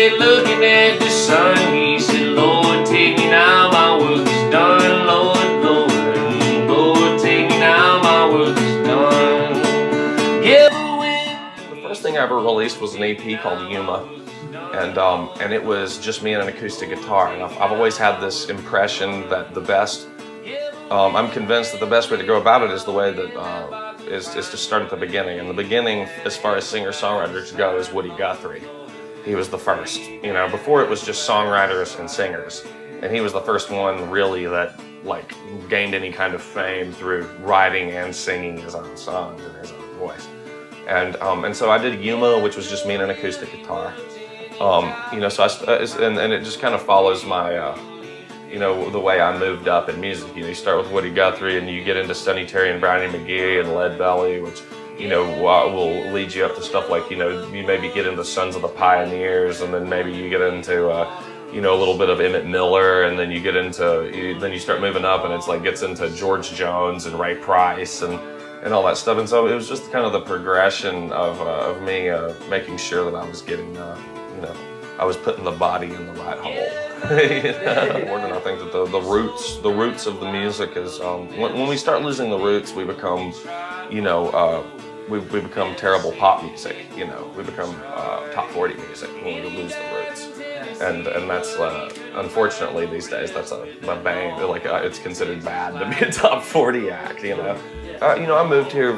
said, looking at the sun, he said, Lord, take me now, my work is done. Lord, Lord, Lord, take me now, my work is done. The first thing I ever released was an EP called Yuma, and it was just me and an acoustic guitar. And I've always had this impression that the best, I'm convinced that the best way to go about it is the way that is to start at the beginning. And the beginning, as far as singer-songwriters go, is Woody Guthrie. He was the first. You know, before it was just songwriters and singers, and he was the first one really that like gained any kind of fame through writing and singing his own songs and his own voice. And so I did Yuma, which was just me and an acoustic guitar. You know, so and it just kind of follows my, you know, the way I moved up in music. You know, you start with Woody Guthrie and you get into Sonny Terry and Brownie McGee and Lead Belly, which, you know, will lead you up to stuff like, you know, you maybe get into Sons of the Pioneers, and then maybe you get into, you know, a little bit of Emmett Miller, and then you get into, then you start moving up and it's like gets into George Jones and Ray Price and all that stuff. And so it was just kind of the progression of me making sure that I was getting, you know, I was putting the body in the right hole. And I think that the roots of the music is, when we start losing the roots, we become, you know, we become terrible pop music, you know, we become top 40 music when we lose the roots. And that's, unfortunately these days, that's a bang, like it's considered bad to be a top 40 act, you know. You know, I moved here,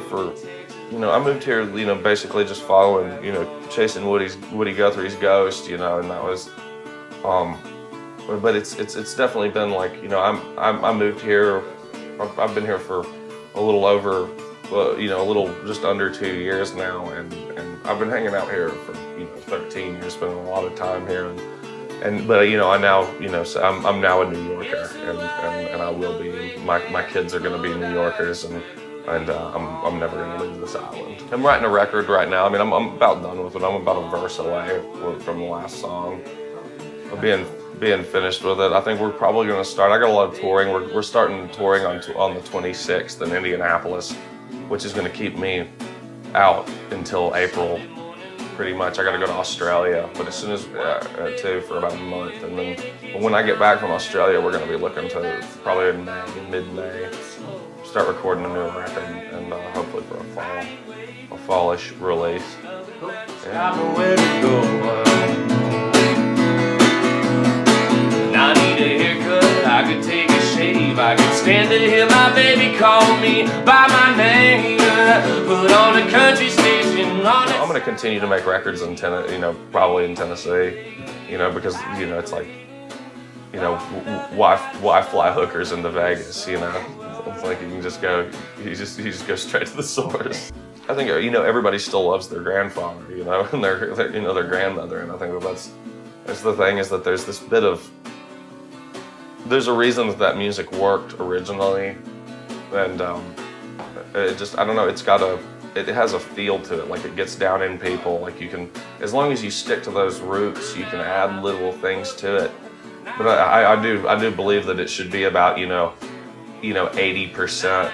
you know, basically just following, you know, chasing Woody Guthrie's ghost, you know, and that was, but it's definitely been like, you know, I moved here, I've been here for a little over, you know, just under 2 years now, and I've been hanging out here for, you know, 13 years, spending a lot of time here, but you know, I now, you know, so I'm now a New Yorker, and I will be. My kids are going to be New Yorkers, and I'm never going to leave this island. I'm writing a record right now. I mean, I'm about done with it. I'm about a verse away from the last song of being finished with it. I think we're probably going to start. I got a lot of touring. We're starting touring on the 26th in Indianapolis, which is going to keep me out until April. Pretty much. I got to go to Australia, but as soon as too, for about a month, and then when I get back from Australia, we're going to be looking to probably in mid-May, start recording a new record, and hopefully for a fallish release. Yeah. I need a haircut, I could take a shave, I could stand to hear my baby call me by my name, put on a country station. I'm going to continue to make records in you know, probably in Tennessee, you know, because, you know, it's like, you know, why fly hookers into Vegas, you know? It's like you can just go, you just go straight to the source. I think, you know, everybody still loves their grandfather, you know, and their you know, their grandmother, and I think that's the thing, is that there's this bit of, there's a reason that music worked originally, and it just, I don't know, it has a feel to it, like it gets down in people, like you can, as long as you stick to those roots, you can add little things to it. But I do believe that it should be about, you know, 80%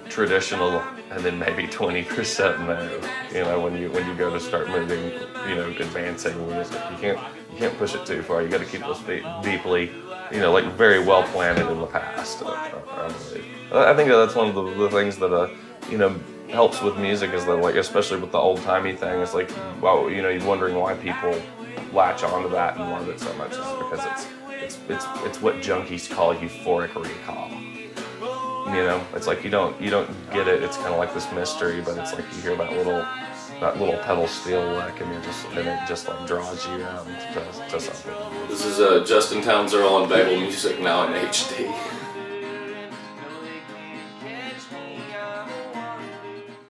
traditional and then maybe 20% new. You know, when you go to start moving, you know, advancing music, you can't push it too far. You got to keep those feet deeply, you know, like very well planted in the past. I believe. I think that's one of the things that you know, helps with music, is that, like, especially with the old-timey thing, it's like, well, you know, you're wondering why people latch onto that and love it so much, is because it's what junkies call euphoric recall. You know, it's like you don't get it. It's kind of like this mystery, but it's like you hear that little pedal steel lick, and it just like draws you to something. This is Justin Towns Earle on Baeblemusic, now in HD.